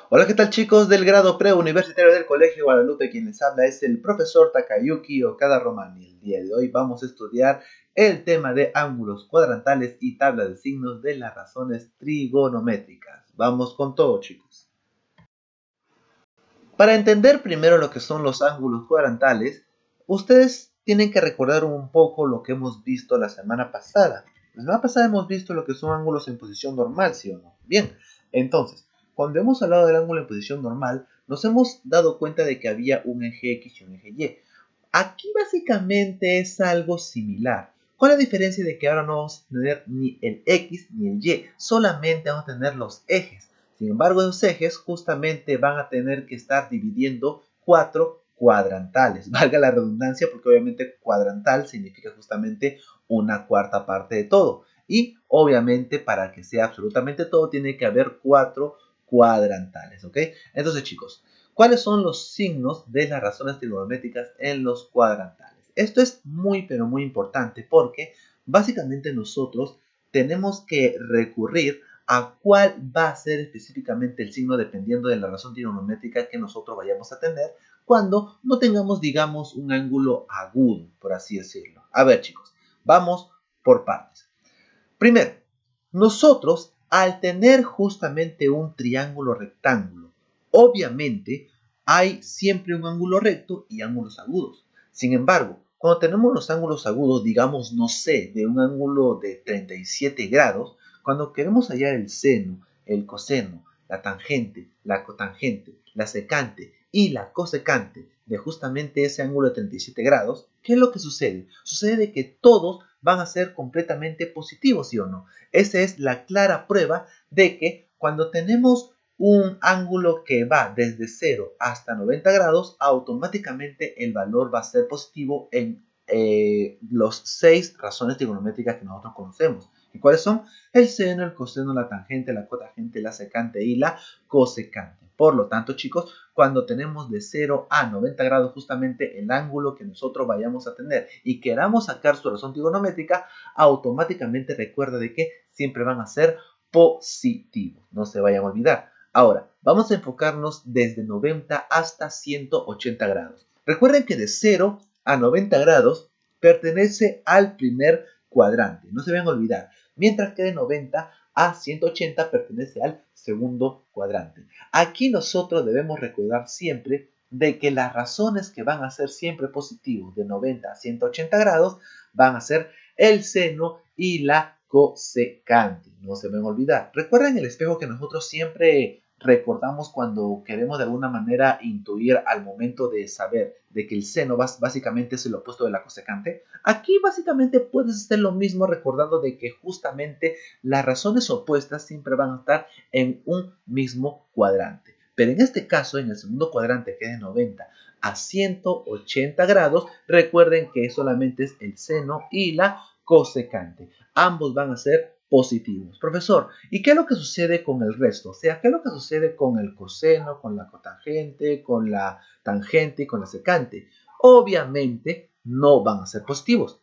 Hola, ¿qué tal chicos del grado preuniversitario del Colegio Guadalupe? Quien les habla es el profesor Takayuki Okada Romani. El día de hoy vamos a estudiar el tema de ángulos cuadrantales y tabla de signos de las razones trigonométricas. Vamos con todo, chicos. Para entender primero lo que son los ángulos cuadrantales, ustedes tienen que recordar un poco lo que hemos visto la semana pasada. La semana pasada hemos visto lo que son ángulos en posición normal, ¿sí o no? Bien, entonces, cuando hemos hablado del ángulo en posición normal, nos hemos dado cuenta de que había un eje X y un eje Y. Aquí básicamente es algo similar. Con la diferencia de que ahora no vamos a tener ni el X ni el Y, solamente vamos a tener los ejes. Sin embargo, esos ejes justamente van a tener que estar dividiendo cuatro cuadrantales. Valga la redundancia porque obviamente cuadrantal significa justamente una cuarta parte de todo. Y obviamente para que sea absolutamente todo tiene que haber cuatro cuadrantales, ¿ok? Entonces chicos, ¿cuáles son los signos de las razones trigonométricas en los cuadrantales? Esto es muy pero muy importante porque básicamente nosotros tenemos que recurrir a cuál va a ser específicamente el signo dependiendo de la razón trigonométrica que nosotros vayamos a tener cuando no tengamos, digamos, un ángulo agudo, por así decirlo. A ver, chicos, vamos por partes. Primero, nosotros al tener justamente un triángulo rectángulo, obviamente hay siempre un ángulo recto y ángulos agudos. Sin embargo, cuando tenemos los ángulos agudos, digamos, no sé, de un ángulo de 37 grados, cuando queremos hallar el seno, el coseno, la tangente, la cotangente, la secante y la cosecante de justamente ese ángulo de 37 grados, ¿qué es lo que sucede? Sucede que todos van a ser completamente positivos, ¿sí o no? Esa es la clara prueba de que cuando tenemos un ángulo que va desde 0 hasta 90 grados, automáticamente el valor va a ser positivo en los 6 razones trigonométricas que nosotros conocemos. ¿Y cuáles son? El seno, el coseno, la tangente, la cotangente, la secante y la cosecante. Por lo tanto, chicos, cuando tenemos de 0 a 90 grados justamente el ángulo que nosotros vayamos a tener y queramos sacar su razón trigonométrica, automáticamente recuerda de que siempre van a ser positivos. No se vayan a olvidar. Ahora, vamos a enfocarnos desde 90 hasta 180 grados. Recuerden que de 0 a 90 grados pertenece al primer cuadrante. No se vayan a olvidar. Mientras que de 90 a 180 pertenece al segundo cuadrante. Aquí nosotros debemos recordar siempre de que las razones que van a ser siempre positivos de 90 a 180 grados van a ser el seno y la cosecante. No se deben olvidar. Recuerden el espejo que nosotros siempre recordamos cuando queremos de alguna manera intuir al momento de saber de que el seno básicamente es el opuesto de la cosecante. Aquí básicamente puedes hacer lo mismo recordando de que justamente las razones opuestas siempre van a estar en un mismo cuadrante. Pero en este caso, en el segundo cuadrante que es de 90 a 180 grados, recuerden que solamente es el seno y la cosecante. Ambos van a ser positivos. Profesor, ¿y qué es lo que sucede con el resto? O sea, ¿qué es lo que sucede con el coseno, con la cotangente, con la tangente y con la secante? Obviamente no van a ser positivos.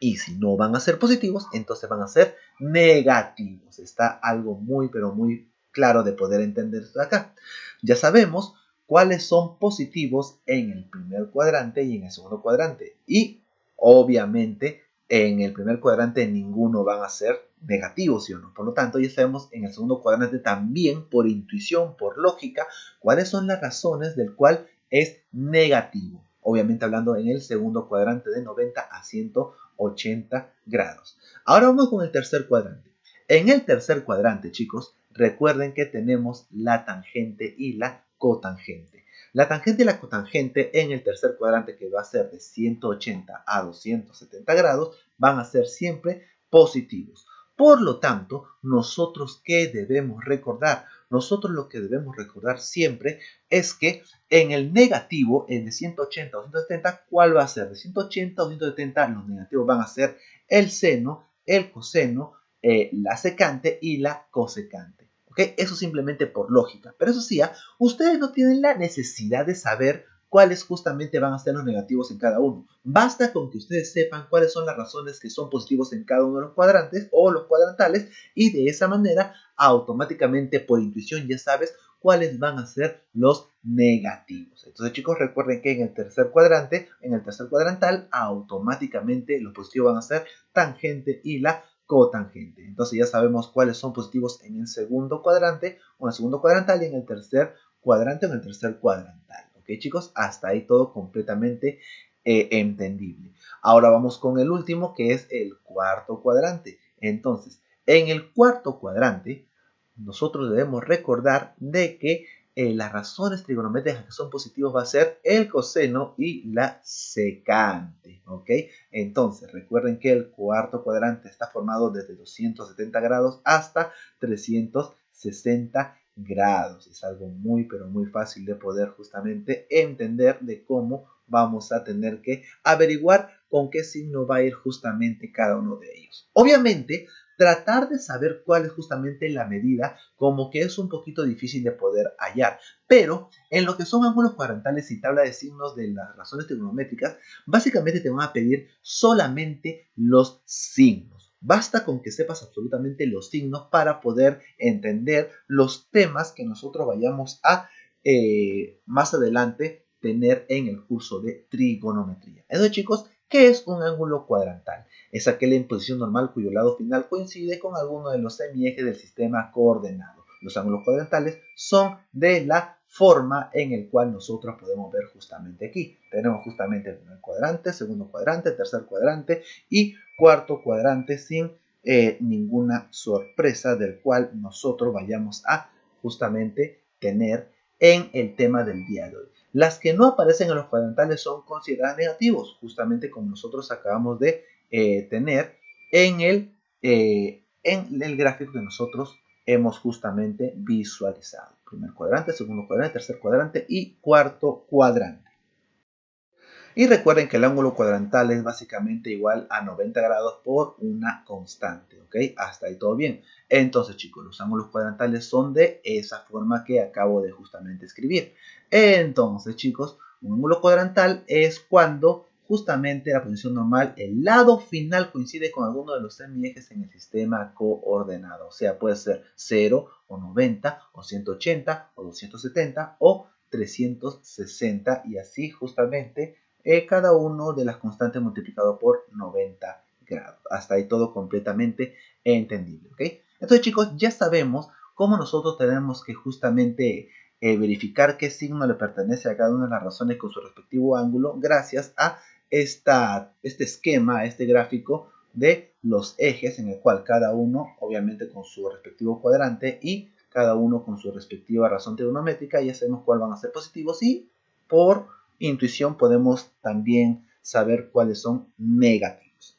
Y si no van a ser positivos, entonces van a ser negativos. Está algo muy, pero muy claro de poder entender esto de acá. Ya sabemos cuáles son positivos en el primer cuadrante y en el segundo cuadrante. Y obviamente en el primer cuadrante ninguno van a ser negativos, ¿sí o no? Por lo tanto, ya sabemos en el segundo cuadrante también, por intuición, por lógica, cuáles son las razones del cual es negativo. Obviamente hablando en el segundo cuadrante de 90 a 180 grados. Ahora vamos con el tercer cuadrante. En el tercer cuadrante, chicos, recuerden que tenemos la tangente y la cotangente. La tangente y la cotangente en el tercer cuadrante, que va a ser de 180 a 270 grados, van a ser siempre positivos. Por lo tanto, nosotros, ¿qué debemos recordar? Nosotros lo que debemos recordar siempre es que en el negativo, en de 180 o 170, ¿cuál va a ser? De 180 o 170, los negativos van a ser el seno, el coseno, la secante y la cosecante. ¿Okay? Eso simplemente por lógica. Pero eso sí, ustedes no tienen la necesidad de saber cuáles justamente van a ser los negativos en cada uno. Basta con que ustedes sepan cuáles son las razones que son positivos en cada uno de los cuadrantes o los cuadrantales y de esa manera automáticamente por intuición ya sabes cuáles van a ser los negativos. Entonces chicos recuerden que en el tercer cuadrante, en el tercer cuadrantal automáticamente los positivos van a ser tangente y la cotangente. Entonces ya sabemos cuáles son positivos en el segundo cuadrante o en el segundo cuadrantal y en el tercer cuadrante o en el tercer cuadrantal. ¿Ok chicos? Hasta ahí todo completamente entendible. Ahora vamos con el último que es el cuarto cuadrante. Entonces, en el cuarto cuadrante nosotros debemos recordar de que las razones trigonométricas que son positivas va a ser el coseno y la secante, ¿ok? Entonces, recuerden que el cuarto cuadrante está formado desde 270 grados hasta 360 grados. Es algo muy, pero muy fácil de poder justamente entender de cómo vamos a tener que averiguar con qué signo va a ir justamente cada uno de ellos. Obviamente, tratar de saber cuál es justamente la medida como que es un poquito difícil de poder hallar, pero en lo que son ángulos cuadrantales y tabla de signos de las razones trigonométricas, básicamente te van a pedir solamente los signos. Basta con que sepas absolutamente los signos para poder entender los temas que nosotros vayamos a más adelante tener en el curso de trigonometría. Entonces chicos, ¿qué es un ángulo cuadrantal? Es aquel en posición normal cuyo lado final coincide con alguno de los semiejes del sistema coordenado. Los ángulos cuadrantales son de la forma en el cual nosotros podemos ver justamente aquí. Tenemos justamente el primer cuadrante, segundo cuadrante, tercer cuadrante y cuarto cuadrante sin ninguna sorpresa del cual nosotros vayamos a justamente tener en el tema del día de hoy. Las que no aparecen en los cuadrantales son consideradas negativos, justamente como nosotros acabamos de tener en el gráfico que nosotros hemos justamente visualizado. Primer cuadrante, segundo cuadrante, tercer cuadrante y cuarto cuadrante. Y recuerden que el ángulo cuadrantal es básicamente igual a 90 grados por una constante, ¿ok? Hasta ahí todo bien. Entonces, chicos, los ángulos cuadrantales son de esa forma que acabo de justamente escribir. Entonces, chicos, un ángulo cuadrantal es cuando justamente la posición normal, el lado final coincide con alguno de los semiejes en el sistema coordenado. O sea, puede ser 0 o 90 o 180 o 270 o 360 y así justamente cada uno de las constantes multiplicado por 90 grados. Hasta ahí todo completamente entendible, ¿ok? Entonces, chicos, ya sabemos cómo nosotros tenemos que justamente verificar qué signo le pertenece a cada una de las razones con su respectivo ángulo gracias a este esquema, a este gráfico de los ejes en el cual cada uno, obviamente con su respectivo cuadrante y cada uno con su respectiva razón trigonométrica, ya sabemos cuáles van a ser positivos y por intuición podemos también saber cuáles son negativos.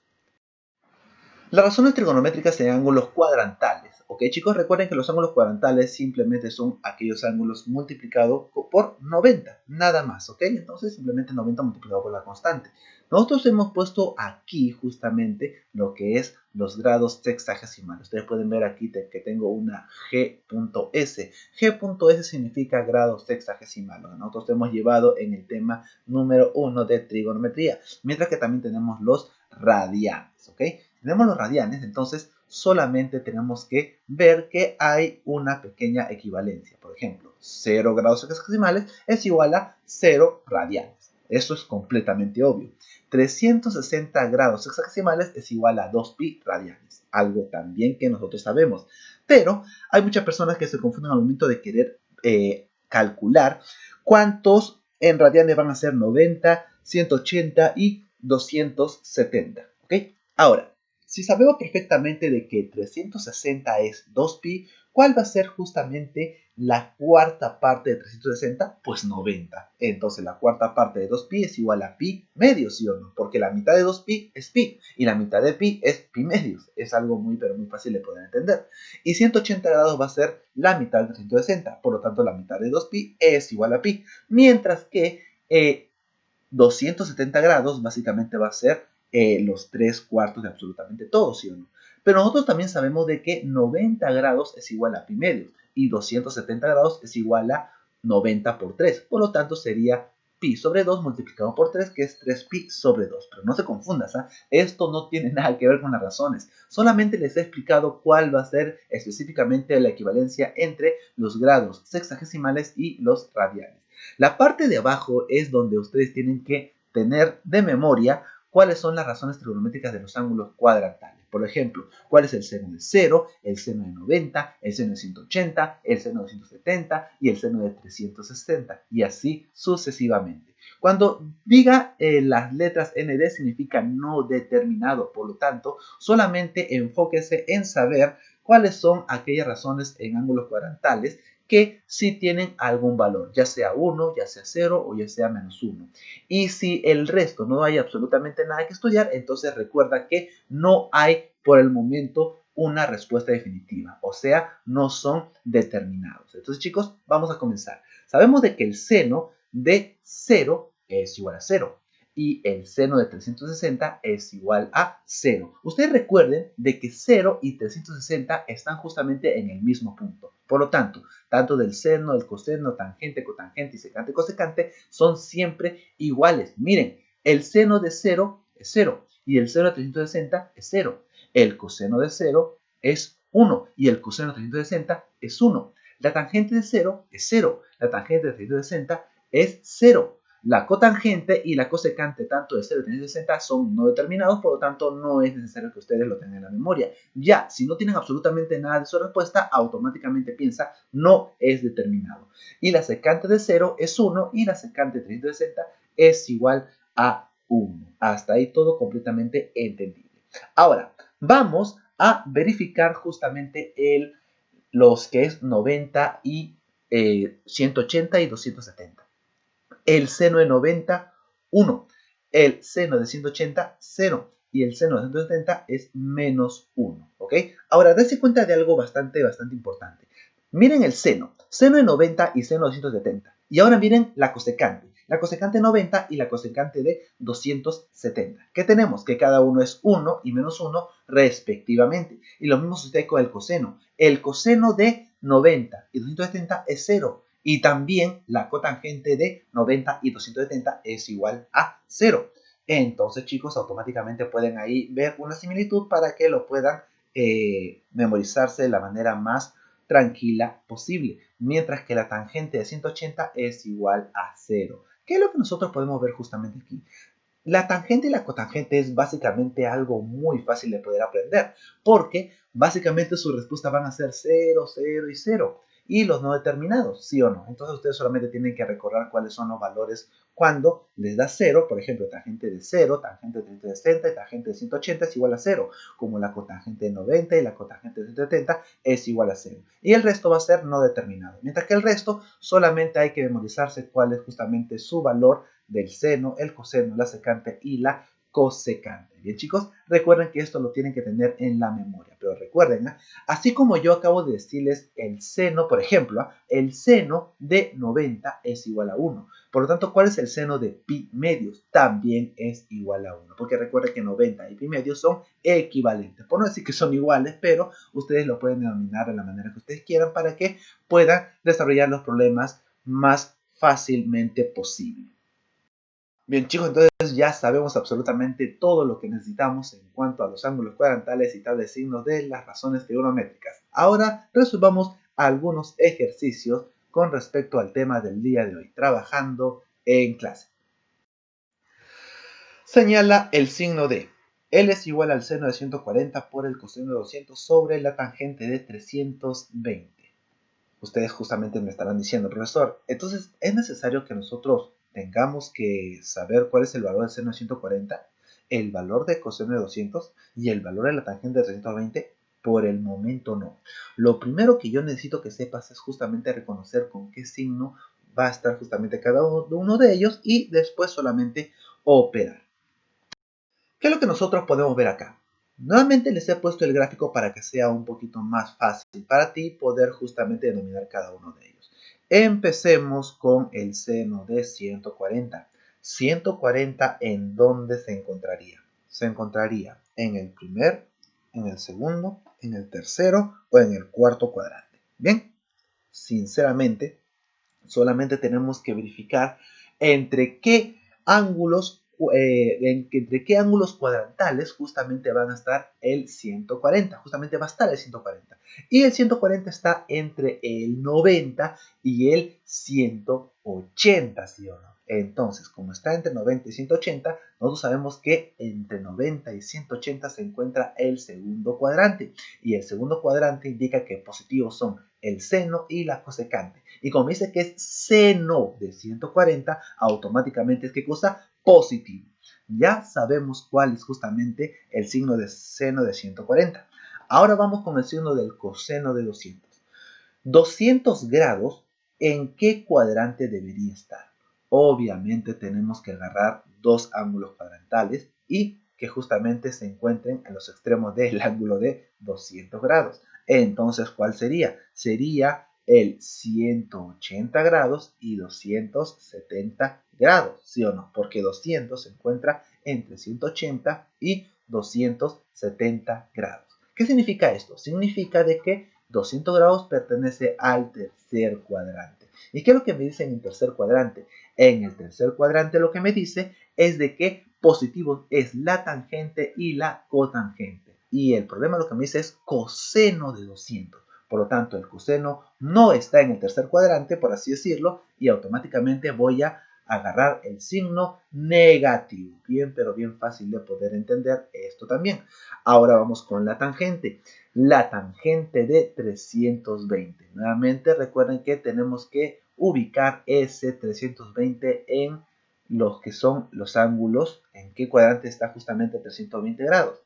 Las razones trigonométricas en ángulos cuadrantales. Ok chicos, recuerden que los ángulos cuadrantales simplemente son aquellos ángulos multiplicados por 90, nada más, ok. Entonces simplemente 90 multiplicado por la constante. Nosotros hemos puesto aquí justamente lo que es los grados sexagesimales. Ustedes pueden ver aquí que tengo una G.S. G.S significa grado sexagesimal. Nosotros hemos llevado en el tema número 1 de trigonometría, mientras que también tenemos los radianes, ok. Tenemos los radianes, entonces solamente tenemos que ver que hay una pequeña equivalencia. Por ejemplo, 0 grados sexagesimales es igual a 0 radianes. Eso es completamente obvio. 360 grados sexagesimales es igual a 2pi radianes. Algo también que nosotros sabemos. Pero hay muchas personas que se confunden al momento de querer calcular cuántos en radianes van a ser 90, 180 y 270. ¿Ok? Ahora, si sabemos perfectamente de que 360 es 2pi, ¿cuál va a ser justamente la cuarta parte de 360? Pues 90. Entonces la cuarta parte de 2pi es igual a pi medios, ¿sí o no? Porque la mitad de 2pi es pi y la mitad de pi es pi medios. Es algo muy, pero muy fácil de poder entender. Y 180 grados va a ser la mitad de 360. Por lo tanto, la mitad de 2pi es igual a pi. Mientras que 270 grados básicamente va a ser los 3/4 de absolutamente todo, ¿sí o no? Pero nosotros también sabemos de que 90 grados es igual a pi medios y 270 grados es igual a 90 por 3. Por lo tanto, sería pi sobre 2 multiplicado por 3, que es 3pi sobre 2. Pero no se confundan, ¿ah? Esto no tiene nada que ver con las razones. Solamente les he explicado cuál va a ser específicamente la equivalencia entre los grados sexagesimales y los radianes. La parte de abajo es donde ustedes tienen que tener de memoria cuáles son las razones trigonométricas de los ángulos cuadrantales. Por ejemplo, cuál es el seno de 0, el seno de 90, el seno de 180, el seno de 170 y el seno de 360, y así sucesivamente. Cuando diga las letras ND significa no determinado, por lo tanto, solamente enfóquese en saber cuáles son aquellas razones en ángulos cuadrantales que sí tienen algún valor, ya sea 1, ya sea 0 o ya sea menos 1. Y si el resto no hay absolutamente nada que estudiar, entonces recuerda que no hay por el momento una respuesta definitiva, o sea, no son determinados. Entonces, chicos, vamos a comenzar. Sabemos de que el seno de 0 es igual a 0 y el seno de 360 es igual a 0. Ustedes recuerden de que 0 y 360 están justamente en el mismo punto. Por lo tanto, tanto del seno, del coseno, tangente, cotangente y secante, cosecante son siempre iguales. Miren, el seno de 0 es 0 y el seno de 360 es 0. El coseno de 0 es 1 y el coseno de 360 es 1. La tangente de 0 es 0. La tangente de 360 es 0. La cotangente y la cosecante tanto de 0 y 360 son no determinados, por lo tanto no es necesario que ustedes lo tengan en la memoria. Ya, si no tienen absolutamente nada de su respuesta, automáticamente piensa no es determinado. Y la secante de 0 es 1 y la secante de 360 es igual a 1. Hasta ahí todo completamente entendible. Ahora, vamos a verificar justamente los que es 90 y 180 y 270. El seno de 90, 1. El seno de 180, 0. Y el seno de 170 es menos 1. ¿Ok? Ahora, dense cuenta de algo bastante importante. Miren el seno. Seno de 90 y seno de 170. Y ahora miren la cosecante. La cosecante de 90 y la cosecante de 270. ¿Qué tenemos? Que cada uno es 1 y menos 1 respectivamente. Y lo mismo sucede con el coseno. El coseno de 90 y 270 es 0. Y también la cotangente de 90 y 270 es igual a 0. Entonces, chicos, automáticamente pueden ahí ver una similitud para que lo puedan memorizarse de la manera más tranquila posible. Mientras que la tangente de 180 es igual a 0. ¿Qué es lo que nosotros podemos ver justamente aquí? La tangente y la cotangente es básicamente algo muy fácil de poder aprender, porque básicamente su respuesta van a ser 0, 0 y 0. Y los no determinados, ¿sí o no? Entonces ustedes solamente tienen que recordar cuáles son los valores cuando les da 0. Por ejemplo, tangente de 0, tangente de 360 y tangente de 180 es igual a 0. Como la cotangente de 90 y la cotangente de 170 es igual a 0. Y el resto va a ser no determinado. Mientras que el resto solamente hay que memorizarse cuál es justamente su valor del seno, el coseno, la secante y la cosecante. Bien, chicos, recuerden que esto lo tienen que tener en la memoria, pero recuerden, así como yo acabo de decirles el seno, por ejemplo, el seno de 90 es igual a 1. Por lo tanto, ¿cuál es el seno de pi medios? También es igual a 1, porque recuerden que 90 y pi medios son equivalentes. Por no decir que son iguales, pero ustedes lo pueden denominar de la manera que ustedes quieran para que puedan desarrollar los problemas más fácilmente posible. Bien, chicos, entonces ya sabemos absolutamente todo lo que necesitamos en cuanto a los ángulos cuadrantales y tablas de signos de las razones trigonométricas. Ahora resolvamos algunos ejercicios con respecto al tema del día de hoy, trabajando en clase. Señala el signo de L es igual al seno de 140 por el coseno de 200 sobre la tangente de 320. Ustedes justamente me estarán diciendo, profesor, entonces es necesario que nosotros tengamos que saber cuál es el valor del seno de 140, el valor de coseno de 200 y el valor de la tangente de 320. Por el momento no. Lo primero que yo necesito que sepas es justamente reconocer con qué signo va a estar justamente cada uno de ellos y después solamente operar. ¿Qué es lo que nosotros podemos ver acá? Nuevamente les he puesto el gráfico para que sea un poquito más fácil para ti poder justamente denominar cada uno de ellos. Empecemos con el seno de 140. 140, ¿en dónde se encontraría? Se encontraría en el primer, en el segundo, en el tercero o en el cuarto cuadrante. Bien, sinceramente, solamente tenemos que verificar ¿Entre qué ángulos, entre qué ángulos cuadrantales justamente van a estar el 140? Justamente va a estar el 140. Y el 140 está entre el 90 y el 180, ¿sí o no? Entonces, como está entre 90 y 180, nosotros sabemos que entre 90 y 180 se encuentra el segundo cuadrante. Y el segundo cuadrante indica que positivos son el seno y la cosecante. Y como dice que es seno de 140, automáticamente es ¿qué cosa? Positivo. Ya sabemos cuál es justamente el signo de seno de 140. Ahora vamos con el signo del coseno de 200. 200 grados, ¿en qué cuadrante debería estar? Obviamente tenemos que agarrar dos ángulos cuadrantales y que justamente se encuentren en los extremos del ángulo de 200 grados. Entonces, ¿cuál sería? Sería el 180 grados y 270 grados, ¿sí o no? Porque 200 se encuentra entre 180 y 270 grados. ¿Qué significa esto? Significa de que 200 grados pertenece al tercer cuadrante. ¿Y qué es lo que me dice en el tercer cuadrante? En el tercer cuadrante lo que me dice es de que positivo es la tangente y la cotangente. Y el problema lo que me dice es coseno de 200. Por lo tanto, el coseno no está en el tercer cuadrante, por así decirlo, y automáticamente voy a agarrar el signo negativo. Bien, pero bien fácil de poder entender esto también. Ahora vamos con la tangente. La tangente de 320. Nuevamente recuerden que tenemos que ubicar ese 320 en los que son los ángulos, en qué cuadrante está justamente 320 grados.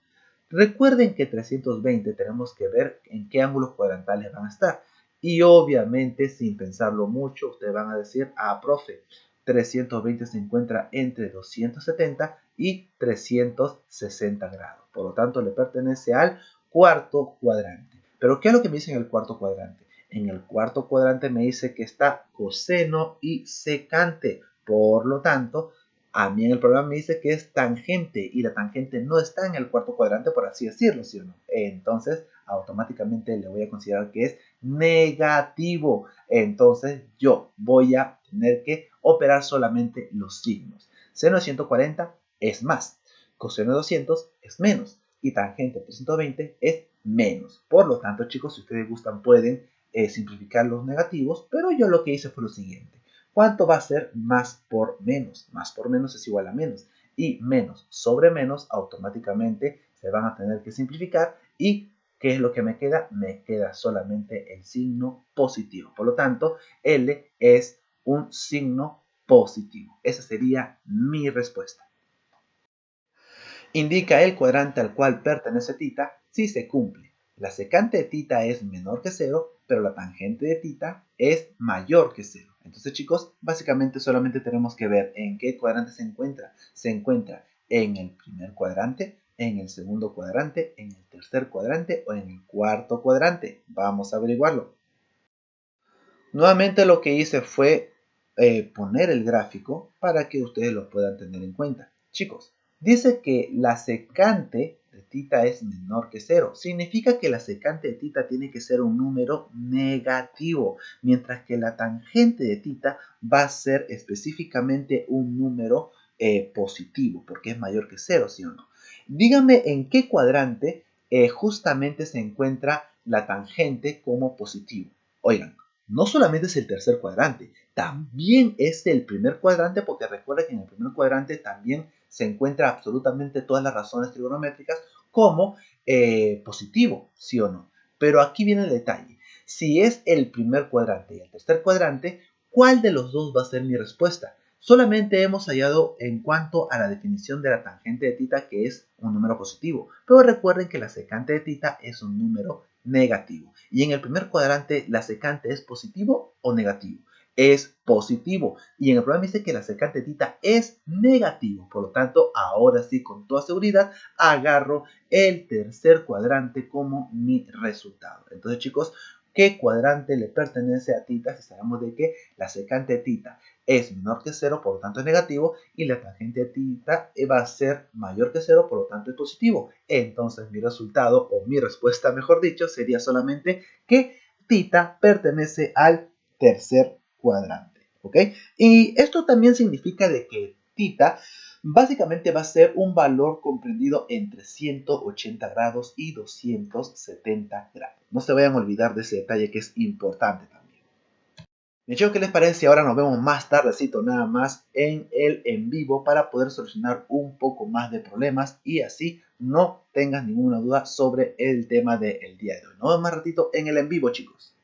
Recuerden que 320 tenemos que ver en qué ángulos cuadrantales van a estar. Y obviamente, sin pensarlo mucho, ustedes van a decir, profe, 320 se encuentra entre 270 y 360 grados. Por lo tanto, le pertenece al cuarto cuadrante. Pero ¿qué es lo que me dice en el cuarto cuadrante? En el cuarto cuadrante me dice que está coseno y secante. Por lo tanto, a mí en el programa me dice que es tangente y la tangente no está en el cuarto cuadrante, por así decirlo, ¿sí o no? Entonces, automáticamente le voy a considerar que es negativo. Entonces, yo voy a tener que operar solamente los signos. Seno de 140 es más, coseno de 200 es menos y tangente de 320 es menos. Por lo tanto, chicos, si ustedes gustan pueden simplificar los negativos, pero yo lo que hice fue lo siguiente. ¿Cuánto va a ser más por menos? Más por menos es igual a menos. Y menos sobre menos automáticamente se van a tener que simplificar. ¿Y qué es lo que me queda? Me queda solamente el signo positivo. Por lo tanto, L es un signo positivo. Esa sería mi respuesta. Indica el cuadrante al cual pertenece θ si se cumple. La secante de θ es menor que 0, pero la tangente de θ es mayor que 0. Entonces, chicos, básicamente solamente tenemos que ver en qué cuadrante se encuentra. Se encuentra en el primer cuadrante, en el segundo cuadrante, en el tercer cuadrante o en el cuarto cuadrante. Vamos a averiguarlo. Nuevamente lo que hice fue poner el gráfico para que ustedes lo puedan tener en cuenta. Chicos, dice que la secante de θ es menor que 0. Significa que la secante de θ tiene que ser un número negativo, mientras que la tangente de θ va a ser específicamente un número positivo, porque es mayor que 0, ¿sí o no? Díganme en qué cuadrante justamente se encuentra la tangente como positivo. Oigan, no solamente es el tercer cuadrante, también es el primer cuadrante, porque recuerda que en el primer cuadrante también se encuentra absolutamente todas las razones trigonométricas como positivo, ¿sí o no? Pero aquí viene el detalle. Si es el primer cuadrante y el tercer cuadrante, ¿cuál de los dos va a ser mi respuesta? Solamente hemos hallado en cuanto a la definición de la tangente de θ, que es un número positivo. Pero recuerden que la secante de θ es un número negativo. Y en el primer cuadrante, ¿la secante es positivo o negativo? Es positivo. Y en el problema dice que la secante de θ es negativo. Por lo tanto, ahora sí, con toda seguridad, agarro el tercer cuadrante como mi resultado. Entonces, chicos, ¿qué cuadrante le pertenece a θ? Si sabemos de que la secante de θ es menor que 0, por lo tanto es negativo, y la tangente de θ va a ser mayor que 0, por lo tanto es positivo. Entonces mi resultado, o mi respuesta mejor dicho, sería solamente que θ pertenece al tercer cuadrante. ¿ok? Y esto también significa de que tita básicamente va a ser un valor comprendido entre 180 grados y 270 grados. No se vayan a olvidar de ese detalle que es importante también. De hecho, ¿qué les parece si ahora nos vemos más tardecito nada más en el en vivo para poder solucionar un poco más de problemas y así no tengas ninguna duda sobre el tema del día de hoy? Nos vemos más ratito en el en vivo, chicos.